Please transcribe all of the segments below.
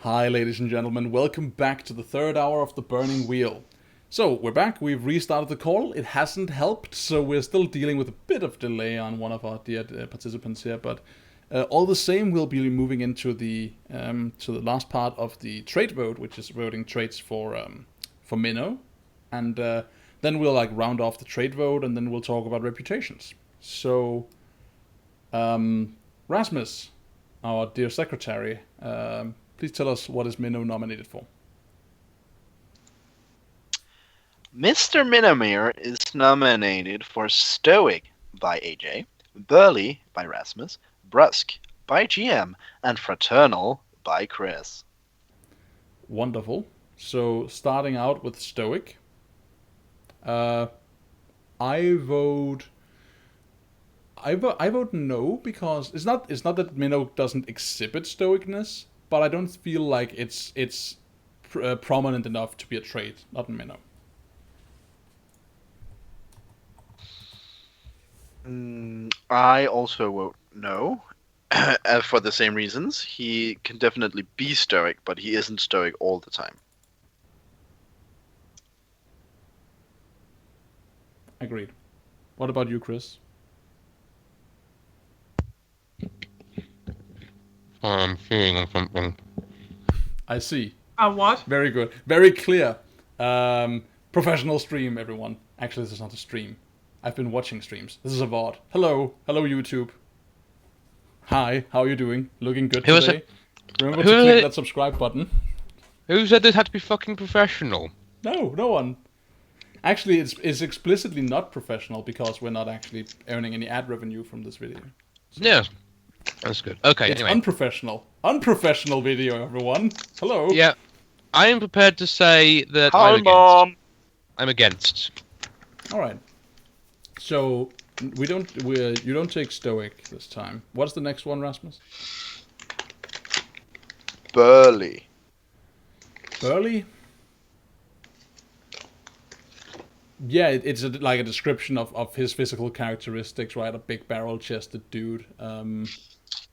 Hi, ladies and gentlemen. Welcome back to the third hour of the Burning Wheel. So, we're back. We've restarted the call. It hasn't helped, so we're still dealing with a bit of delay on one of our dear participants here. But all the same, we'll be moving into the last part of the trade vote, which is voting traits for Minnow, and then we'll round off the trade vote, and then we'll talk about reputations. So, Rasmus, our dear secretary. Please tell us what is Minnow nominated for. Mr. Minomir is nominated for Stoic by AJ, Burly by Rasmus, Brusque by GM, and Fraternal by Chris. Wonderful. So starting out with Stoic, I vote no, because it's not that Minnow doesn't exhibit stoicness, but I don't feel like it's prominent enough to be a trait, not in Minnow. I also vote no, for the same reasons. He can definitely be stoic, but he isn't stoic all the time. Agreed. What about you, Chris? I'm seeing something. I see. What? Very good. Very clear. Professional stream, everyone. Actually, this is not a stream. I've been watching streams. This is a VOD. Hello, YouTube. Hi, how are you doing? Looking good today? Remember to click that subscribe button. Who said this had to be fucking professional? No one. Actually, it's explicitly not professional because we're not actually earning any ad revenue from this video. So yeah, that's good. Okay, it's anyway. Unprofessional video, everyone. Hello. Yeah, I am prepared to say that Hi, Mom. I'm against. All right. So you don't take Stoic this time. What's the next one, Rasmus? Burly. Burly? Yeah, it's like a description of his physical characteristics, right? A big barrel-chested dude.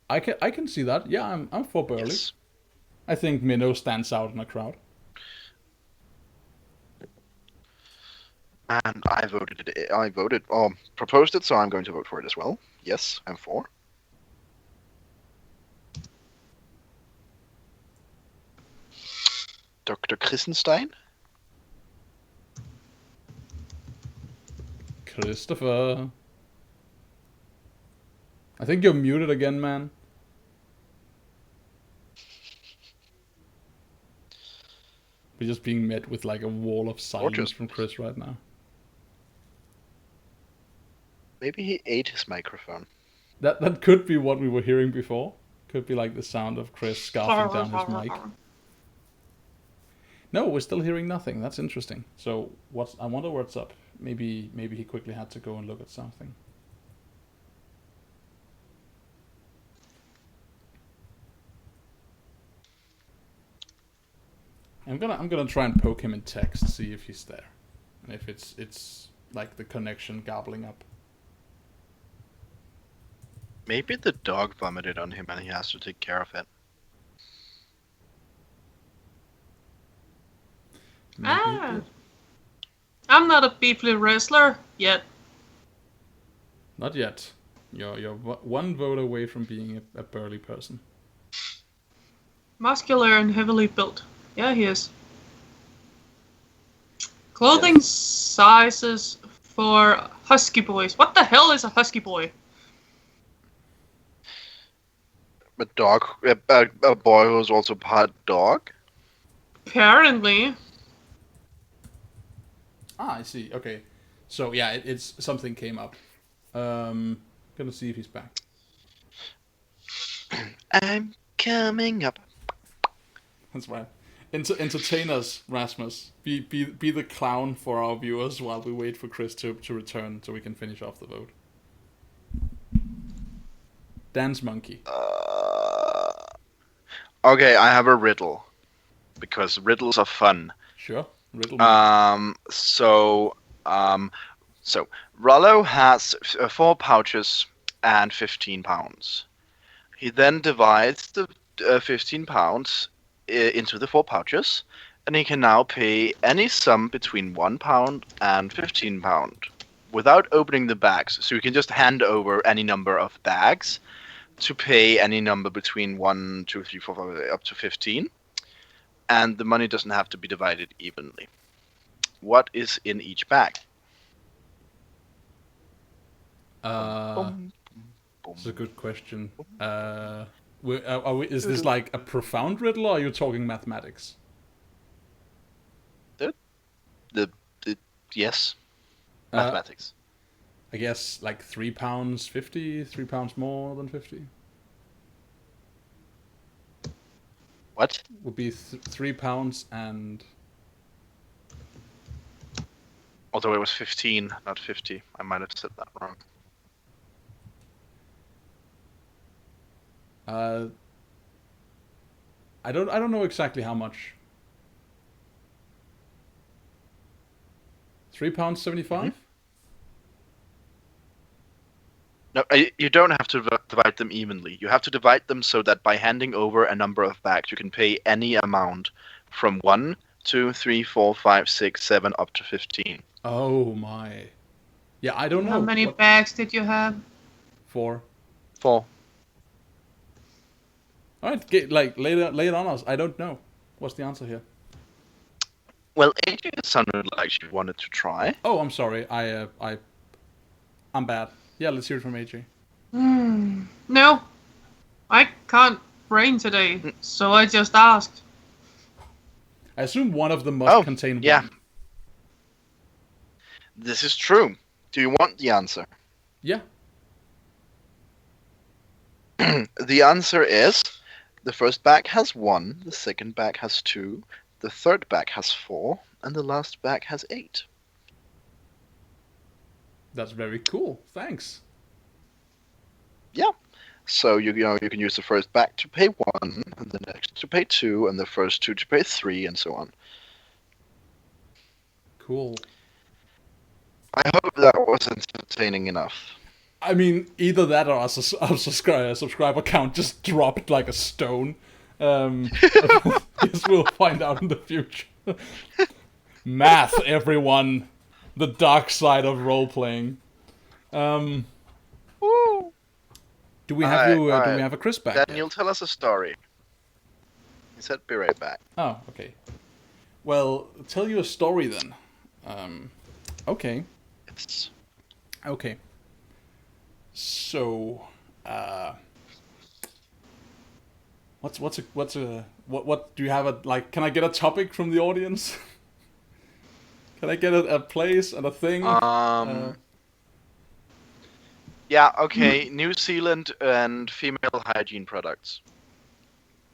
I can see that. Yeah, I'm for Burly. Yes. I think Minnow stands out in a crowd. And I proposed it, so I'm going to vote for it as well. Yes, I'm for. Dr. Christenstein? Christopher. I think you're muted again, man. We're just being met with like a wall of silence from Chris right now. Maybe he ate his microphone. That could be what we were hearing before. Could be like the sound of Chris scarfing down his mic. No, we're still hearing nothing. That's interesting. So I wonder what's up. Maybe he quickly had to go and look at something. I'm gonna try and poke him in text, see if he's there, and if it's like the connection gobbling up. Maybe the dog vomited on him and he has to take care of it. I'm not a beefly wrestler yet. Not yet. You're one vote away from being a burly person. Muscular and heavily built. Yeah, he is. Clothing sizes for husky boys. What the hell is a husky boy? A dog, a boy who's also part dog? Apparently. I see. Okay. So, yeah, it's something came up. Gonna see if he's back. I'm coming up. That's right. Entertain us, Rasmus. Be the clown for our viewers while we wait for Chris to return so we can finish off the vote. Dance monkey. Okay, I have a riddle. Because riddles are fun. Sure. Riddle. So Rollo has 4 pouches and 15 pounds. He then divides the 15 pounds into the 4 pouches, and he can now pay any sum between £1 and £15 without opening the bags. So you can just hand over any number of bags to pay any number between 1, 2, 3, 4, 5, up to 15, and the money doesn't have to be divided evenly. What is in each bag? That's a good question. Is this like a profound riddle, or are you talking mathematics? The yes, mathematics. I guess like £3 50, £3 more than 50 What? would be £3 and Although it was 15, not 50. I might have said that wrong. I don't know exactly how much. £3.75. No, you don't have to divide them evenly. You have to divide them so that by handing over a number of bags, you can pay any amount from 1, 2, 3, 4, 5, 6, 7, up to 15. Oh my. Yeah, I don't know. How many bags did you have? 4. 4. All right, lay it on us. I don't know. What's the answer here? Well, AJ sounded like she wanted to try. Oh, I'm sorry. I'm bad. Yeah, let's hear it from AJ. No, I can't brain today, so I just asked. I assume one of them must contain yeah. one. This is true. Do you want the answer? Yeah. The answer is the first bag has 1, the second bag has 2, the third bag has 4, and the last bag has 8. That's very cool. Thanks. Yeah. So you can use the first bag to pay 1, and the next to pay 2, and the first 2 to pay 3, and so on. Cool. I hope that was entertaining enough. I mean, either that or our subscriber count just dropped like a stone. Guess we'll find out in the future. Math, everyone. The dark side of role-playing. Woo! Do we have do we have a Chris back? Daniel, tell us a story. He said be right back. Oh, okay. Well, tell you a story then. Okay. It's... Okay. So, what do you have can I get a topic from the audience? Can I get a place and a thing? Yeah, okay. New Zealand and female hygiene products.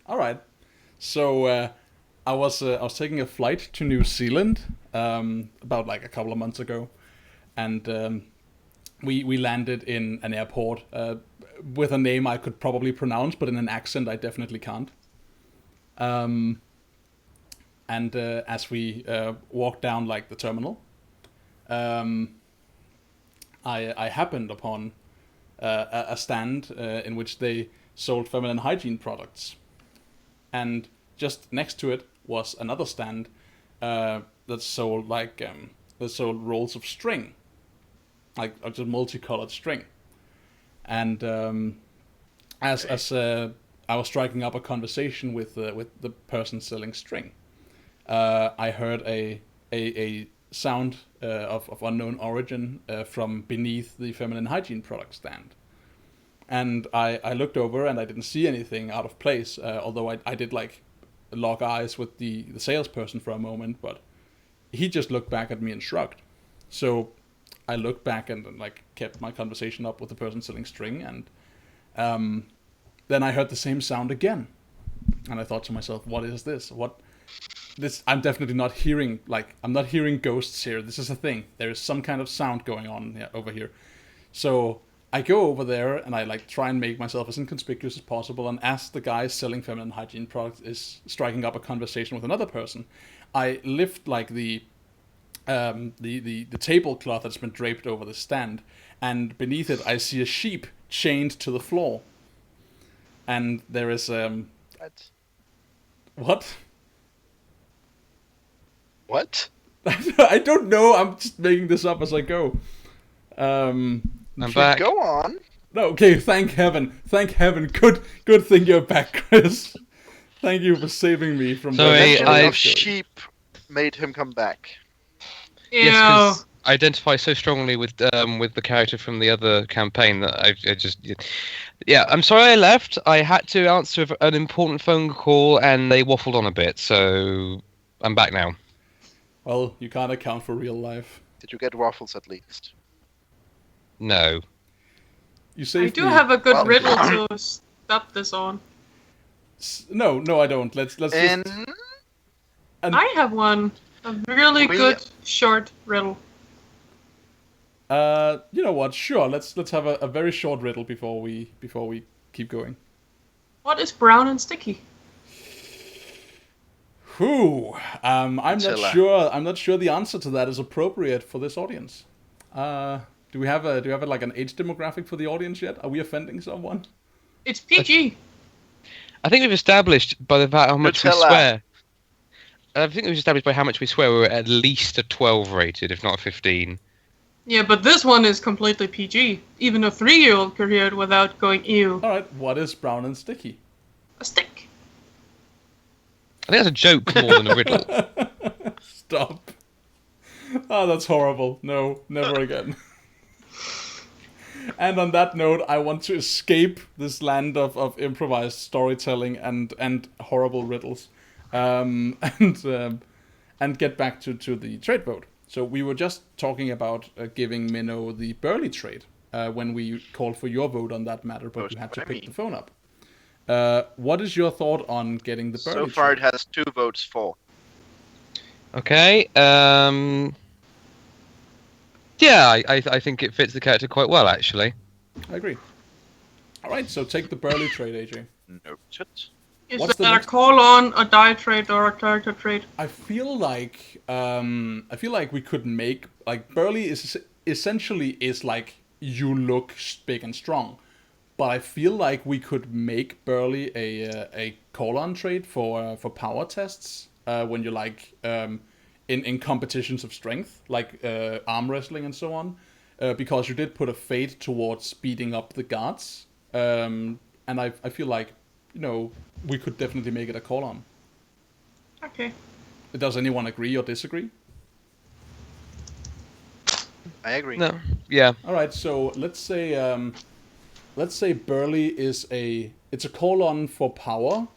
All right. So I was taking a flight to New Zealand about like a couple of months ago, and we landed in an airport with a name I could probably pronounce, but in an accent I definitely can't. And as we walked down like the terminal, I happened upon a stand in which they sold feminine hygiene products, and just next to it was another stand that sold rolls of string, like just multicolored string. And as I was striking up a conversation with the person selling string, I heard a sound of unknown origin from beneath the feminine hygiene product stand. And I looked over and I didn't see anything out of place, although I did like lock eyes with the salesperson for a moment, but he just looked back at me and shrugged. So I looked back and like kept my conversation up with the person selling string, and then I heard the same sound again. And I thought to myself, what is this? I'm definitely not hearing, I'm not hearing ghosts here. This is a thing. There is some kind of sound going on over here. So I go over there and I try and make myself as inconspicuous as possible. And as the guy selling feminine hygiene products is striking up a conversation with another person, I lift the tablecloth that's been draped over the stand, and beneath it I see a sheep chained to the floor. And there is What? What? What? I don't know. I'm just making this up as I go. I'm shit. back. Go on. No, okay. Thank heaven. Thank heaven. Good thing you're back, Chris. Thank you for saving me from. Sorry, where this Legend story of was going. sheep made him come back. Ew. Yes, because I identify so strongly with the character from the other campaign that I just yeah. I'm sorry I left. I had to answer an important phone call and they waffled on a bit, so I'm back now. Well, you can't account for real life. Did you get waffles at least? No. You I saved do me. have a good Well- riddle to stop this on. No, I don't. Let's just. In I have one. A really We- good short riddle. You know what? Sure. Let's have a very short riddle before we keep going. What is brown and sticky? Whew. I'm not Attila. sure. I'm not sure the answer to that is appropriate for this audience. Do we have like an age demographic for the audience yet? Are we offending someone? It's PG. I think we've established by the fact how much we Nutella. swear. I think we've established by how much we swear we're at least a 12 rated, if not a 15. Yeah, but this one is completely PG. Even a 3-year-old could hear it without going ew. All right. What is brown and sticky? A stick. I think that's a joke more than a riddle. Stop. Oh, that's horrible. No, never again. And on that note, I want to escape this land of improvised storytelling and horrible riddles, and get back to the trade vote. So we were just talking about giving Minnow the Burley trade when we called for your vote on that matter, but That's you had to what I pick mean. the phone up. What is your thought on getting the Burley so far, it trade? has 2 votes for. Okay. Yeah, I think it fits the character quite well, actually. I agree. All right, so take the Burley trade, AJ. Noted. Is What's the that a next- call on, a die trade, or a character trade? I feel like we could make like Burley is essentially is like you look big and strong, but I feel like we could make Burley a call-on trait for power tests when you're like in competitions of strength, like arm wrestling and so on, because you did put a fade towards speeding up the guards, and I feel like we could definitely make it a call-on. Okay. Does anyone agree or disagree? I agree. No. Yeah. All right, so let's say Burley is a call-on for power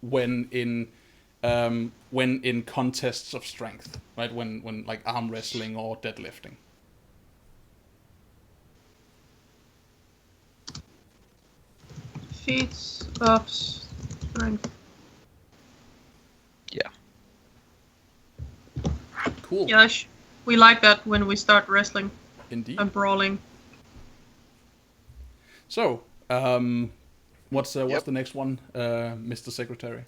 when in contests of strength, right? When like arm wrestling or deadlifting. Feats of strength. Yeah. Cool. Yeah, we like that when we start wrestling Indeed. and brawling. So, what's Yep. the next one, Mr. Secretary?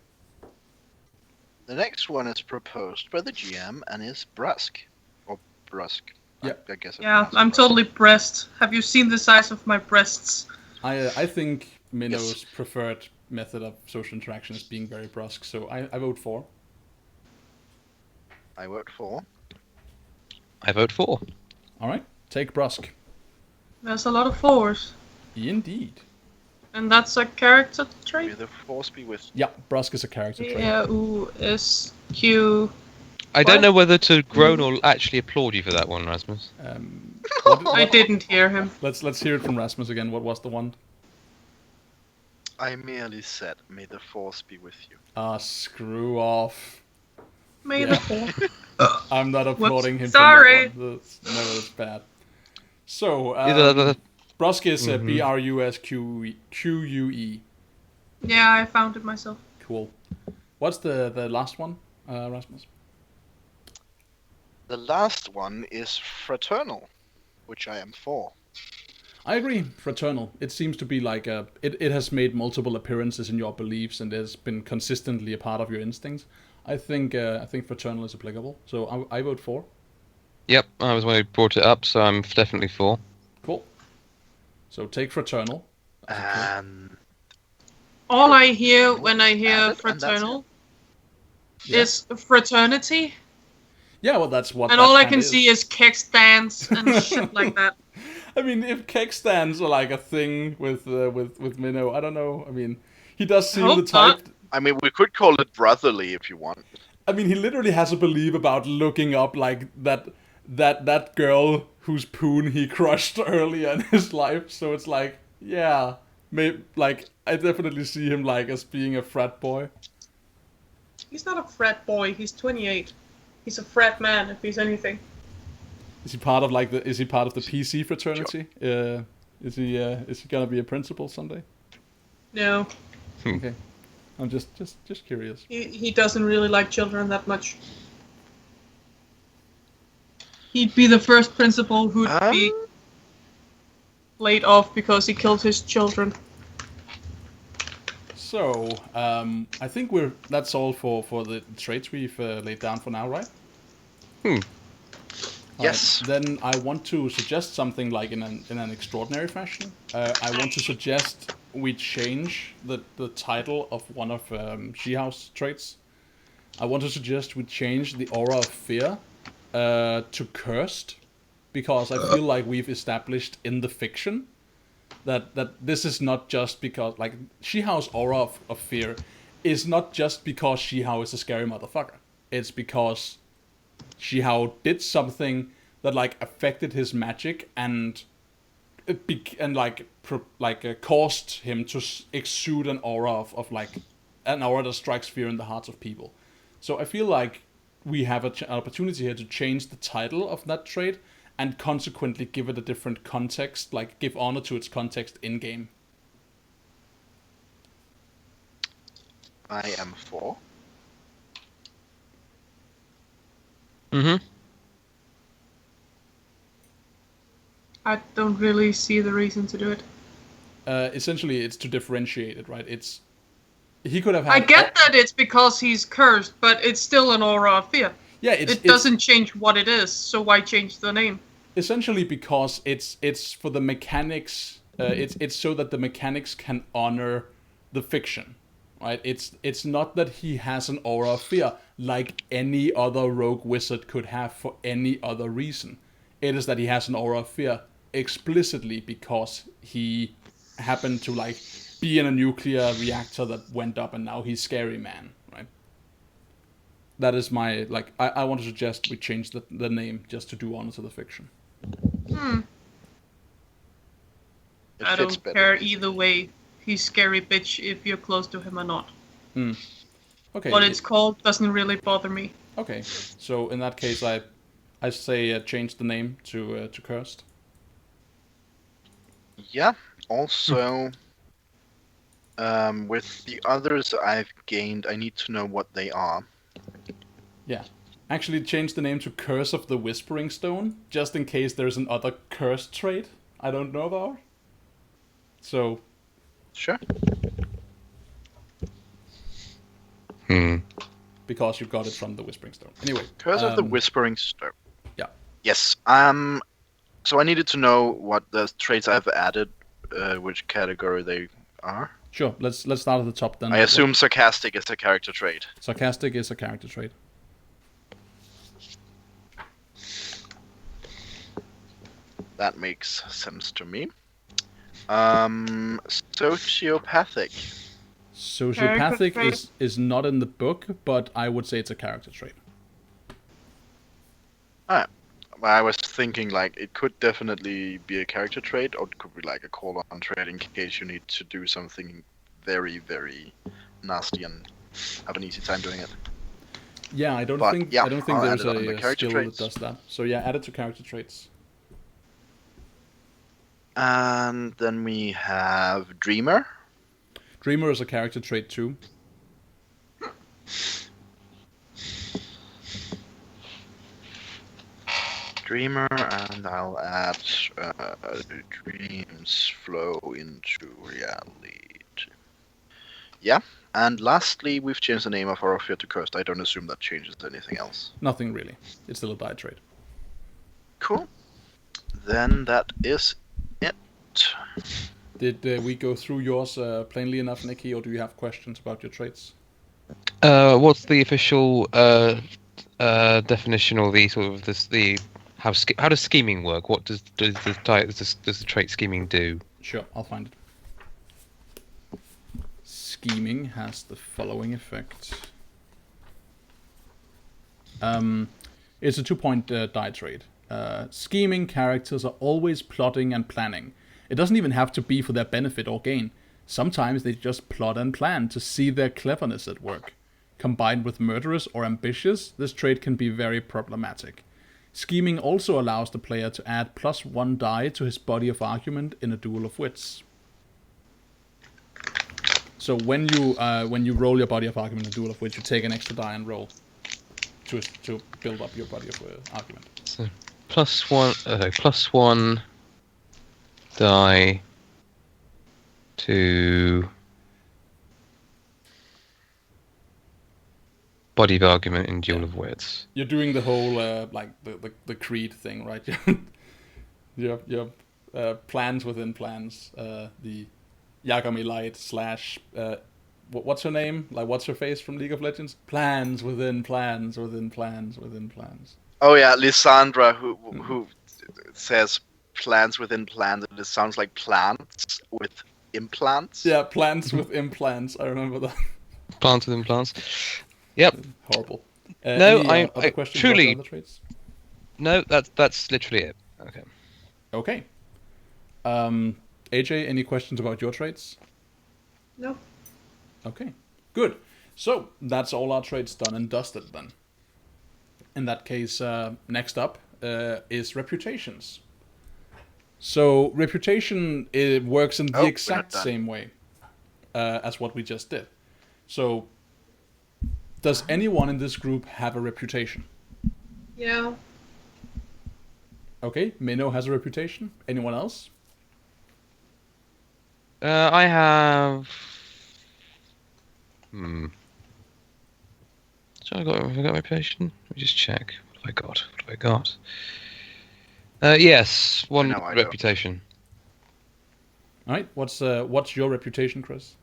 The next one is proposed by the GM and is Brusque. Or Brusque. Yep. I guess. Yeah, it's I'm Brusque. totally breast. Have you seen the size of my breasts? I think Minnow's preferred method of social interaction is being very brusque, so I vote for. I vote for. I vote for. All right, take brusque. There's a lot of fours. Indeed. And that's a character May trait? the force be with you. Yeah, brusque is a character trait. B-R-U-S-Q. I What? don't know whether to groan or actually applaud you for that one, Rasmus. I didn't hear him. Let's hear it from Rasmus again. What was the one? I merely said, may the force be with you. Screw off. May Yeah. the four. I'm not applauding him. Sorry. For that one. No, that's bad. So, Either brusque is Mhm. BRUSQUE. Yeah, I found it myself. Cool. What's the last one, Rasmus? The last one is fraternal, which I am for. I agree. Fraternal. It seems to be like it has made multiple appearances in your beliefs and has been consistently a part of your instincts. I think fraternal is applicable. So I vote for. Yep, I was when you brought it up, so I'm definitely for. Cool. So take fraternal. That's a And All I hear when I hear Added, and that's fraternal Yeah. is fraternity, Yeah, well, that's what. and that all I kind can is. see is kex dance and shit like that. I mean, if keg stands are like a thing with Minnow, I don't know. I mean, he does seem the Hope not. type. I mean, we could call it brotherly if you want. I mean, he literally has a belief about looking up like that girl whose poon he crushed earlier in his life. So it's like, yeah, like I definitely see him like as being a frat boy. He's not a frat boy. He's 28. He's a frat man, if he's anything. Is he part of like the? Is he part of the PC fraternity? Is he gonna be a principal someday? No, Okay, I'm just curious. he doesn't really like children that much. He'd be the first principal who'd be laid off because he killed his children. So, I think that's all for the traits we've laid down for now, right? Yes. Then I want to suggest something like in an extraordinary fashion. I want to suggest we change the title of one of She-House traits. I want to suggest we change the aura of fear to cursed, because I feel like we've established in the fiction that this is not just because like She-House aura of fear is not just because She-How is a scary motherfucker. It's because She-How did something that like affected his magic and caused him to exude an aura of like an aura that strikes fear in the hearts of people. So I feel like we have an opportunity here to change the title of that trait and consequently give it a different context, like give honor to its context in game. I am for. Mm-hmm. I don't really see the reason to do it. Essentially, it's to differentiate it, right? He could have had. I get that it's because he's cursed, but it's still an aura of fear. Yeah, It doesn't change what it is, so why change the name? Essentially because it's for the mechanics. It's so that the mechanics can honor the fiction, right? It's not that he has an aura of fear like any other rogue wizard could have for any other reason. It is that he has an aura of fear explicitly because he happened to like be in a nuclear reactor that went up and now he's scary man, right? That is my like I want to suggest we change the name just to do honor to the fiction. It I fits don't better. care either way. He's scary bitch if you're close to him or not. Okay. What it's called doesn't really bother me. Okay. So in that case I say change the name to cursed. Yeah. Also, with the others I've gained, I need to know what they are. Yeah. Actually change the name to Curse of the Whispering Stone, just in case there's another cursed trait I don't know about. So Sure. because you got it from the Whispering Stone. Anyway. Curse of the Whispering Stone. Yeah. Yes. So I needed to know what the traits I've added, which category they are. Sure, let's start at the top then. I assume sarcastic is a character trait. Sarcastic is a character trait. That makes sense to me. Sociopathic. Sociopathic Character is not in the book, but I would say it's a character trait. I was thinking like it could definitely be a character trait, or it could be like a call-on trait in case you need to do something very, very nasty and have an easy time doing it. Yeah, I don't But, think yeah, there's I'll add it on the a character skill traits. that does that. So yeah, add it to character traits. And then we have Dreamer. Dreamer is a character trait too. Dreamer, and I'll add dreams flow into reality. Yeah, and lastly, we've changed the name of our fear to cursed. I don't assume that changes anything else. Nothing really. It's still a die trait. Cool. Then that is it. Did we go through yours plainly enough, Nikki, or do you have questions about your traits? What's the official definition, or the sort of how does scheming work? What does the trait scheming do? Sure, I'll find it. Scheming has the following effect. It's a 2-point die trait. Scheming characters are always plotting and planning. It doesn't even have to be for their benefit or gain. Sometimes they just plot and plan to see their cleverness at work. Combined with murderous or ambitious, this trait can be very problematic. Scheming also allows the player to add +1 die to his body of argument in a duel of wits. So when you roll your body of argument in a duel of wits, you take an extra die and roll to build up your body of argument. So +1 die to body of argument in duel of wits. You're doing the whole like the Creed thing, right? you have plans within plans. The Yagami Light / what's her name? Like, what's her face from League of Legends? Plans within plans within plans within plans. Oh yeah, Lysandra, who says plans within plans, and it sounds like plants with implants. Yeah, plants with implants. I remember that. Plants with implants. Yep. Horrible. No, any, other questions truly. about the other traits? No, that's literally it. Okay. Okay. AJ, any questions about your traits? No. Okay, good. So that's all our traits done and dusted then. In that case, next up is reputations. So reputation, it works in the exact same way as what we just did. So does anyone in this group have a reputation? Yeah. Okay, Minnow has a reputation. Anyone else? I have. So have I got reputation? Let me just check. What have I got? Yes, one reputation. All right. What's your reputation, Chris?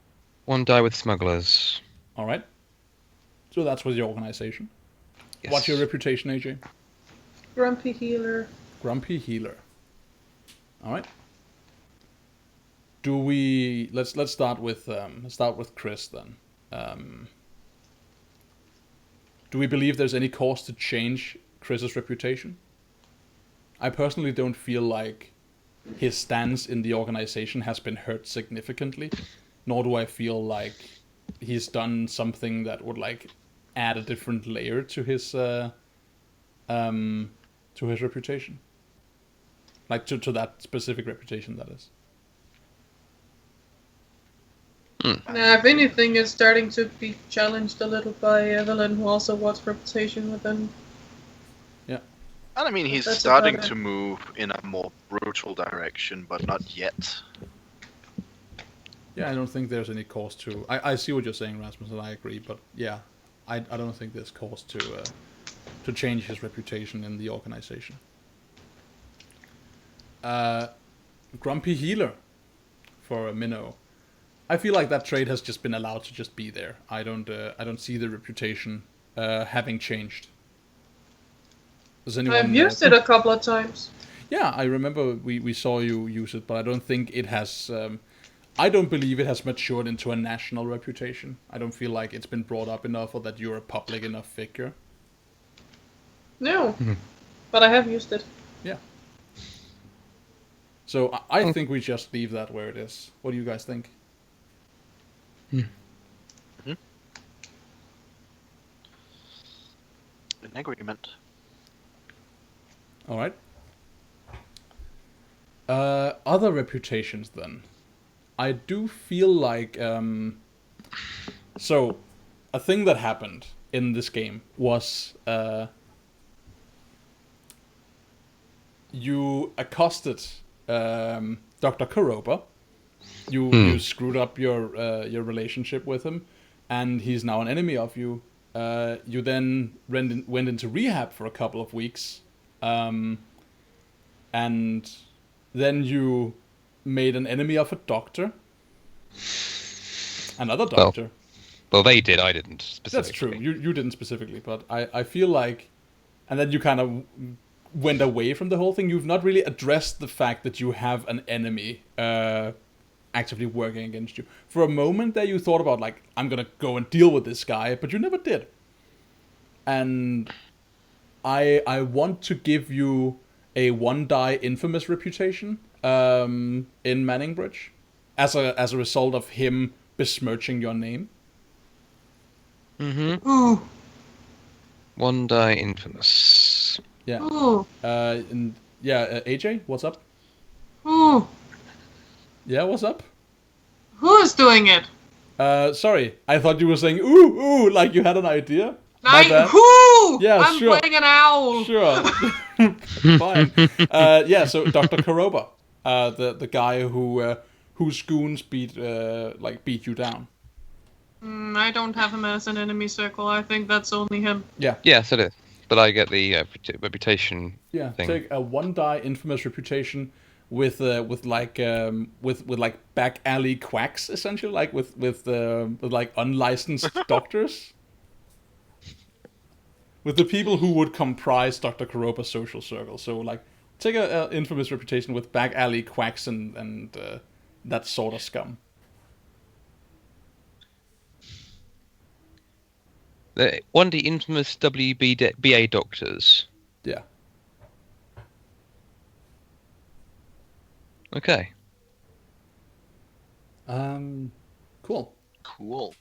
1 die with smugglers. All right. So that's with your organization. Yes. What's your reputation, AJ? Grumpy healer. Grumpy healer. All right. Do we let's start with Chris then. Do we believe there's any cause to change Chris's reputation? I personally don't feel like his stance in the organization has been hurt significantly, nor do I feel like he's done something that would like add a different layer to his reputation. Like to that specific reputation, that is. Now, if anything, is starting to be challenged a little by Evelyn, who also wants reputation within. Yeah. And I mean, he's That's starting about it. to move in a more brutal direction, but not yet. Yeah, I don't think there's any cause to. I see what you're saying, Rasmus, and I agree. But yeah, I don't think there's cause to change his reputation in the organization. Grumpy healer for a minnow. I feel like that trait has just been allowed to just be there. I don't see the reputation having changed. Does anyone? I've used it a couple of times. Yeah, I remember we saw you use it, but I don't think it has. I don't believe it has matured into a national reputation. I don't feel like it's been brought up enough, or that you're a public enough figure. No, but I have used it. Yeah. So I think we just leave that where it is. What do you guys think? In agreement. All right. Other reputations then. I do feel like so a thing that happened in this game was you accosted Dr. Kuroba. You screwed up your relationship with him, and he's now an enemy of you. You then went into rehab for a couple of weeks, and then you made an enemy of a doctor. Another doctor. Well, they did. I didn't specifically. That's true. You didn't specifically, but I feel like, and then you kind of went away from the whole thing. You've not really addressed the fact that you have an enemy actively working against you. For a moment there, you thought about like, I'm gonna go and deal with this guy, but you never did. And I want to give you a 1-die infamous reputation in Manningbridge as a result of him besmirching your name. Mm-hmm. Ooh. 1-die infamous. Yeah. Ooh. AJ, what's up? Ooh. Yeah, what's up? Who is doing it? Sorry, I thought you were saying ooh, like you had an idea. My bad. Who? Yeah, I'm sure. playing an owl. Sure. Fine. So Dr. Karoba, the guy whose goons beat you down. I don't have him as an enemy circle. I think that's only him. Yeah. Yes, it is. But I get the reputation. Yeah. Thing. Take a 1-die infamous reputation with back alley quacks, essentially, like with like unlicensed doctors. With the people who would comprise Dr. Karoba's social circle. So, like, take a infamous reputation with back alley quacks and that sort of scum. One of the infamous WBA doctors. Yeah. Okay. Cool. Cool.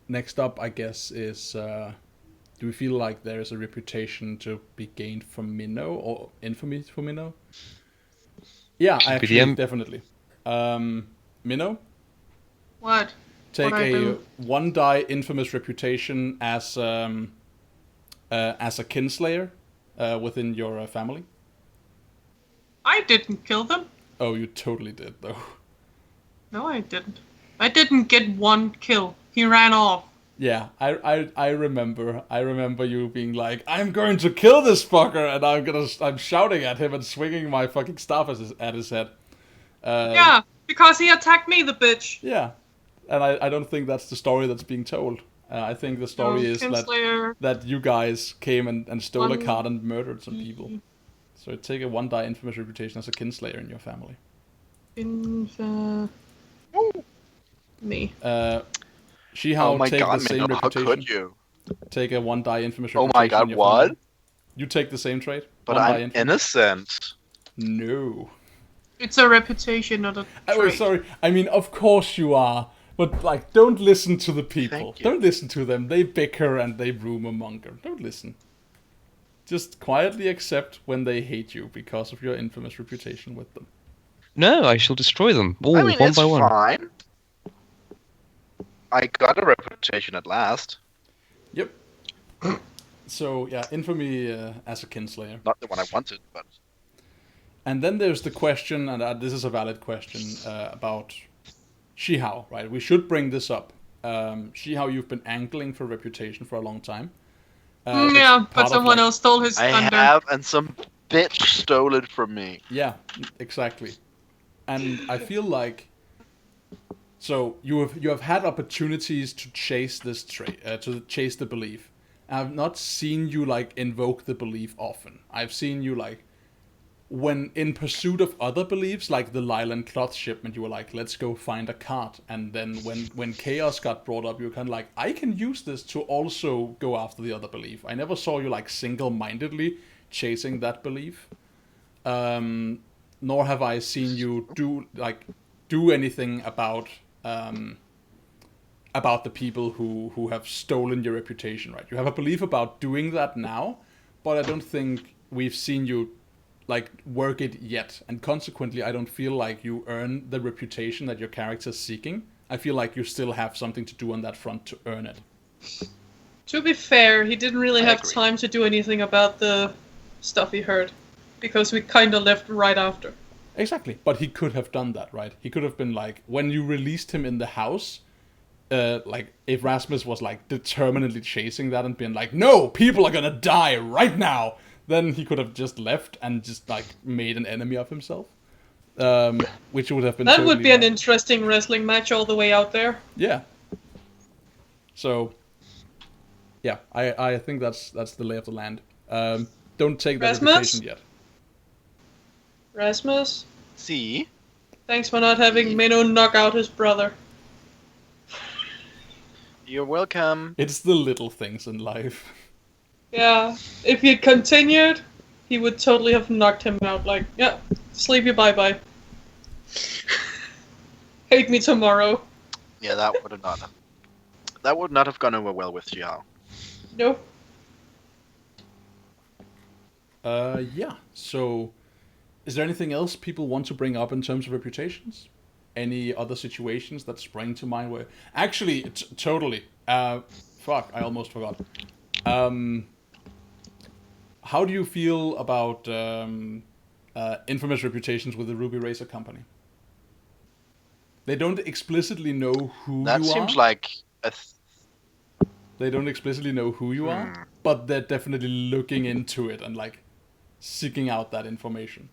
Next up, I guess, is do we feel like there is a reputation to be gained from Minnow or infamy for Minnow? Yeah, actually, definitely. Minnow? What? Take What I a do? 1-die infamous reputation as a kinslayer within your family. I didn't kill them. Oh, you totally did, though. No, I didn't. I didn't get one kill. He ran off. Yeah, I remember. I remember you being like, "I'm going to kill this fucker," and I'm shouting at him and swinging my fucking staff at his head. Yeah, because he attacked me, the bitch. Yeah, and I don't think that's the story that's being told. I think the story is that you guys came and stole a card and murdered some people. So take a 1-die infamous reputation as a kinslayer in your family. Me. Shihao, Oh my take god, the same man, how reputation. could you? Take a 1-die infamous Oh reputation. my god, in your what? family. You take the same trait? But 1-die I'm infamous? innocent. No. It's a reputation, not a trait. Oh, sorry. I mean, of course you are. But, like, don't listen to the people. Thank you. Don't listen to them. They bicker and they rumor monger. Don't listen. Just quietly accept when they hate you because of your infamous reputation with them. No, I shall destroy them all I mean, one it's by one. fine. I got a reputation at last. Yep. So, yeah, infamy as a kinslayer. Not the one I wanted, but... And then there's the question, and this is a valid question, about Shihao, right? We should bring this up. Shihao, you've been angling for reputation for a long time. Yeah, but someone else stole his I thunder. have, and some bitch stole it from me. Yeah, exactly. And I feel like... So, you have had opportunities to chase this trait, to chase the belief. I've not seen you, like, invoke the belief often. I've seen you, like... When in pursuit of other beliefs, like the Lylan cloth shipment, you were like, let's go find a cart. And then when chaos got brought up, you were kind of like, I can use this to also go after the other belief. I never saw you like single-mindedly chasing that belief. Nor have I seen you do anything about the people who have stolen your reputation, right? You have a belief about doing that now, but I don't think we've seen you like work it yet, and consequently I don't feel like you earn the reputation that your character's seeking. I feel like you still have something to do on that front to earn it. To be fair, he didn't really have agree. time to do anything about the stuff he heard, because we kind of left right after. Exactly, but he could have done that, right? He could have been like, when you released him in the house, like if Rasmus was like determinedly chasing that and being like, no, people are gonna die right now, then he could have just left and just like made an enemy of himself, which would have been. That totally would be an valid. interesting wrestling match all the way out there. Yeah. So. Yeah, I think that's the lay of the land. Don't take that Rasmus? reputation yet. Rasmus, See? thanks for not having Minnow knock out his brother. You're welcome. It's the little things in life. Yeah, if he'd continued, he would totally have knocked him out. Like, yeah, sleepy bye-bye. Hate me tomorrow. Yeah, that would not have gone over well with Xiao. Nope. Yeah. So, is there anything else people want to bring up in terms of reputations? Any other situations that spring to mind where... Actually, totally. Fuck, I almost forgot. How do you feel about infamous reputations with the Ruby Racer company? They don't explicitly know who That you are. seems like a... They don't explicitly know who you are, but they're definitely looking into it and like seeking out that information.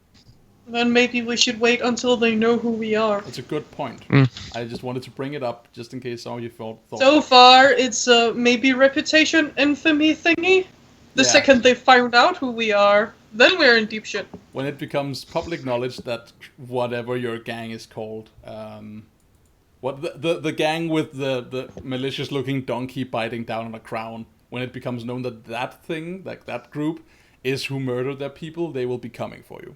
Then maybe we should wait until they know who we are. That's a good point. I just wanted to bring it up just in case some of you thought. So far, it's a maybe reputation infamy thingy. The Yeah. second they find out who we are, then we're in deep shit. When it becomes public knowledge that whatever your gang is called, what the gang with the malicious looking donkey biting down on a crown, when it becomes known that that thing, like that group, is who murdered their people, they will be coming for you.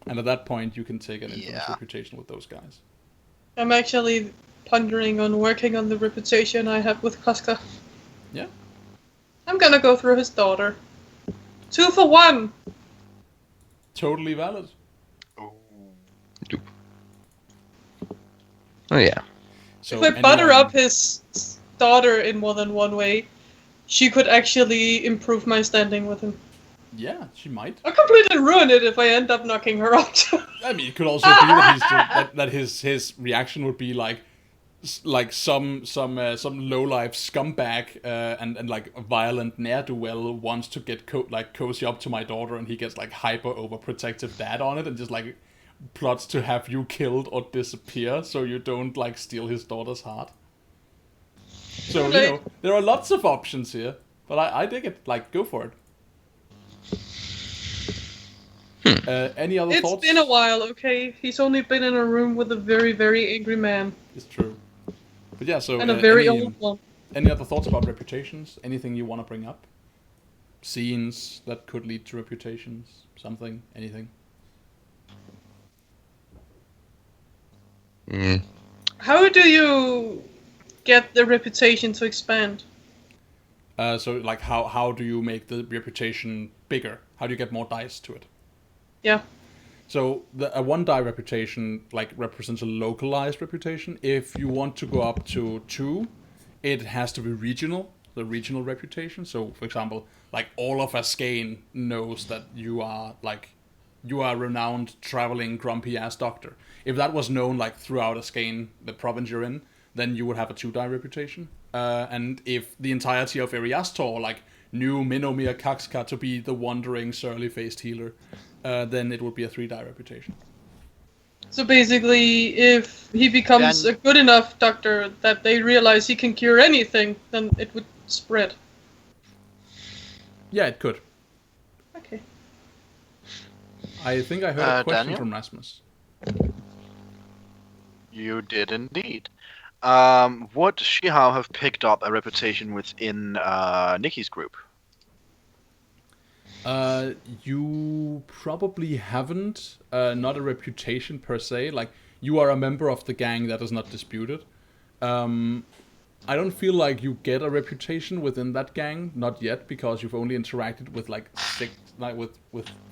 And at that point, you can take an infamous reputation with those guys. I'm actually pondering on working on the reputation I have with Koska. Yeah. I'm gonna go through his daughter. 2 for 1! Totally valid. Oh yeah. So If I butter up his daughter in more than one way, she could actually improve my standing with him. Yeah, she might. I'll completely ruin it if I end up knocking her out. I mean, it could also be that his reaction would be like some low life scumbag and like a violent ne'er do well wants to get cozy up to my daughter, and he gets like hyper overprotective dad on it and just like plots to have you killed or disappear so you don't like steal his daughter's heart. So you know there are lots of options here, but I dig it. Like, go for it. Any other thoughts? It's been a while, okay? He's only been in a room with a very, very angry man. It's true. But yeah, so And a very old one. Any other thoughts about reputations? Anything you want to bring up? Scenes that could lead to reputations? Something? Anything? How do you get the reputation to expand? So like how do you make the reputation bigger? How do you get more dice to it? Yeah. So a 1 die reputation like represents a localized reputation. If you want to go up to 2, it has to be regional, the regional reputation. So for example, like all of Ascane knows that you are a renowned traveling grumpy ass doctor. If that was known like throughout Ascane, the province you're in, then you would have a 2 die reputation. And if the entirety of Eriastor like knew Minomir Kaxka to be the wandering surly faced healer, then it would be a 3 die reputation. So basically, if he becomes a good enough doctor that they realize he can cure anything, then it would spread. Yeah, it could. Okay. I think I heard a question Daniel? from Rasmus. You did indeed. Would Shihao have picked up a reputation within Nikki's group? You probably haven't. Not a reputation per se. Like, you are a member of the gang, that is not disputed. I don't feel like you get a reputation within that gang, not yet, because you've only interacted with like 6, like with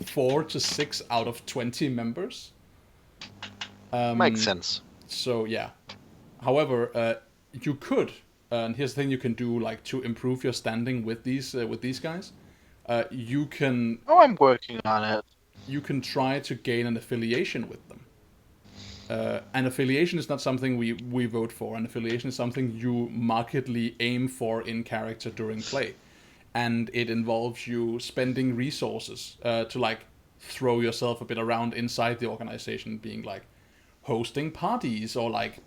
4 to 6 out of 20 members. Makes sense. So yeah. However, you could, and here's the thing you can do, like to improve your standing with these guys. You can. Oh, I'm working on it. You can try to gain an affiliation with them. An affiliation is not something we vote for. An affiliation is something you markedly aim for in character during play. and it involves you spending resources to like throw yourself a bit around inside the organization, being like hosting parties or like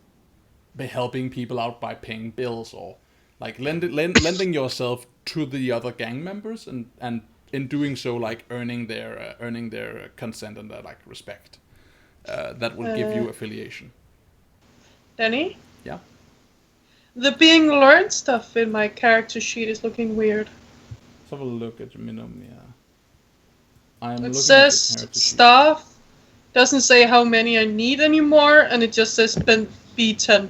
helping people out by paying bills or like lending yourself to the other gang members and in doing so like earning their consent and their like respect. That will give you affiliation. Danny? Yeah. The being learned stuff in my character sheet is looking weird. Let's have a look at your minimum. Yeah. I'm It looking says at the character sheet. staff, doesn't say how many I need anymore, and it just says B10.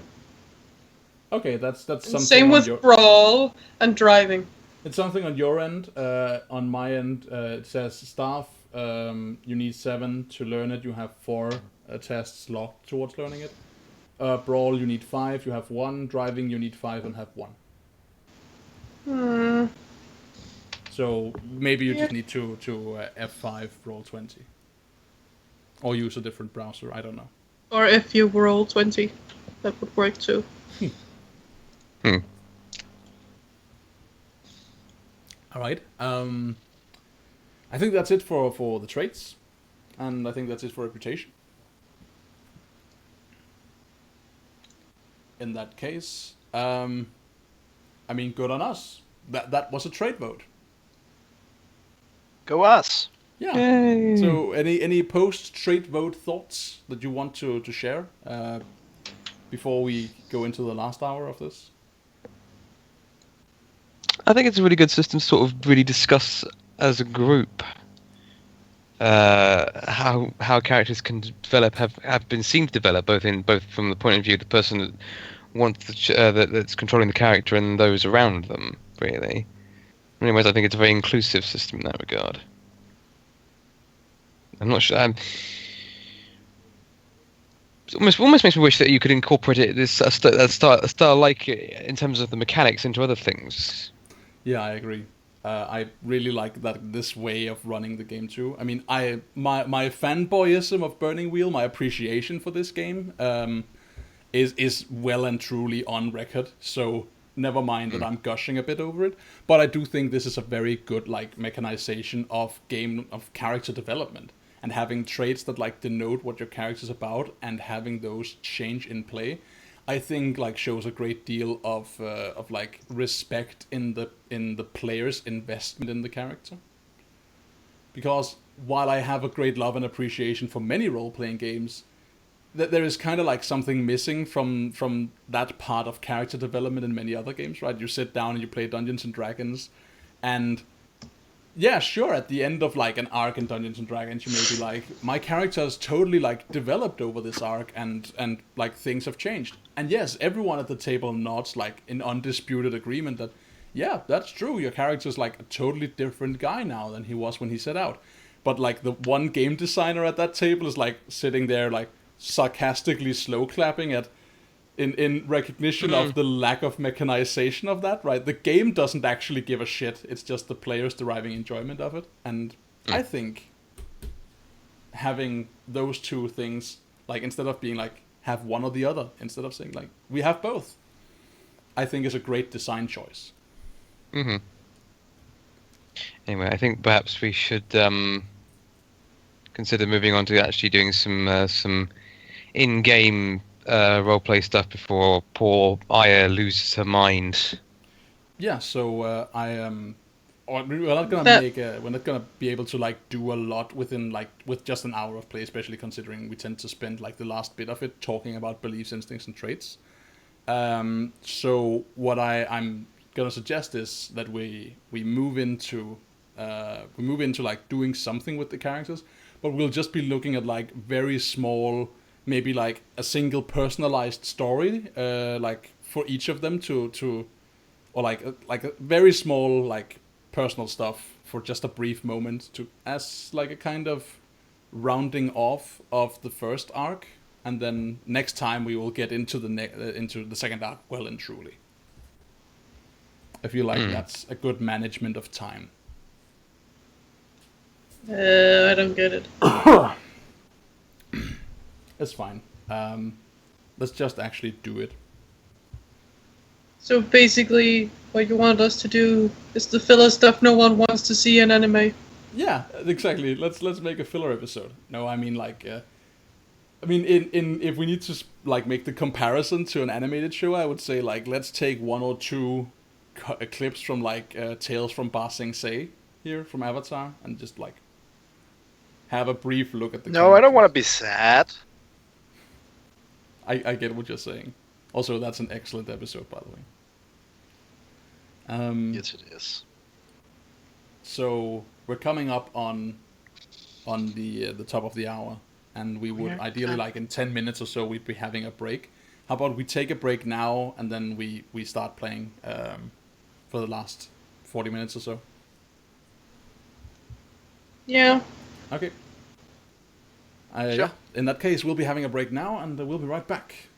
Okay, that's And something same on with your. brawl and driving. It's something on your end. On my end, it says staff. You need 7 to learn it. You have 4 tests locked towards learning it. Brawl, you need 5. You have 1. Driving, you need 5 and have 1. So maybe you just need to F5 roll 20, or use a different browser. I don't know. Or if you roll 20, that would work too. All right. I think that's it for the traits, and I think that's it for reputation. In that case, I mean, good on us. That was a trait vote. Go us. Yeah. Yay. So, any post trait vote thoughts that you want to share before we go into the last hour of this? I think it's a really good system to sort of really discuss as a group how characters can develop, have been seen to develop, both from the point of view of the person that wants that's controlling the character and those around them. Really, in many ways, I think it's a very inclusive system in that regard. I'm not sure. It almost makes me wish that you could incorporate it a style like in terms of the mechanics into other things. Yeah, I agree. I really like this way of running the game too. I mean, my fanboyism of Burning Wheel, my appreciation for this game, is well and truly on record. So never mind that I'm gushing a bit over it. But I do think this is a very good like mechanization of character development, and having traits that like denote what your character's about and having those change in play. I think like shows a great deal of like respect in the player's investment in the character. Because while I have a great love and appreciation for many role-playing games, that there is kind of like something missing from that part of character development in many other games, right? You sit down and you play Dungeons and Dragons, and yeah, sure, at the end of like an arc in Dungeons and Dragons, you may be like, my character has totally like developed over this arc and like things have changed. And yes, everyone at the table nods like in undisputed agreement that, yeah, that's true, your character's like a totally different guy now than he was when he set out. But like the one game designer at that table is like sitting there like sarcastically slow clapping at in recognition of the lack of mechanization of that, right? The game doesn't actually give a shit. It's just the players deriving enjoyment of it. And I think having those two things, like instead of being like, have one or the other, instead of saying like, we have both, I think is a great design choice. Mm-hmm. Anyway, I think perhaps we should consider moving on to actually doing some in-game roleplay stuff before poor Aya loses her mind. Yeah, so we're not gonna be able to like do a lot with just an hour of play, especially considering we tend to spend like the last bit of it talking about beliefs, instincts, and traits. So what I'm gonna suggest is that we move into like doing something with the characters, but we'll just be looking at like very small, maybe like a single personalized story, like for each of them or like a very small like personal stuff for just a brief moment as like a kind of rounding off of the first arc, and then next time we will get into the second arc well and truly. I feel like that's a good management of time. I don't get it. It's fine. Let's just actually do it. So basically, what you want us to do is the filler stuff no one wants to see in anime. Yeah, exactly. Let's make a filler episode. No, I mean like, I mean in if we need to like make the comparison to an animated show, I would say like let's take one or two clips from like Tales from Ba Sing Se here from Avatar and just like have a brief look at the. No, I don't want to be sad. I get what you're saying. Also, that's an excellent episode, by the way. Yes, it is. So we're coming up on the top of the hour, and we would ideally like in 10 minutes or so we'd be having a break. How about we take a break now and then we start playing for the last 40 minutes or so? Yeah. Okay. Sure. Yeah. In that case, we'll be having a break now, and we'll be right back.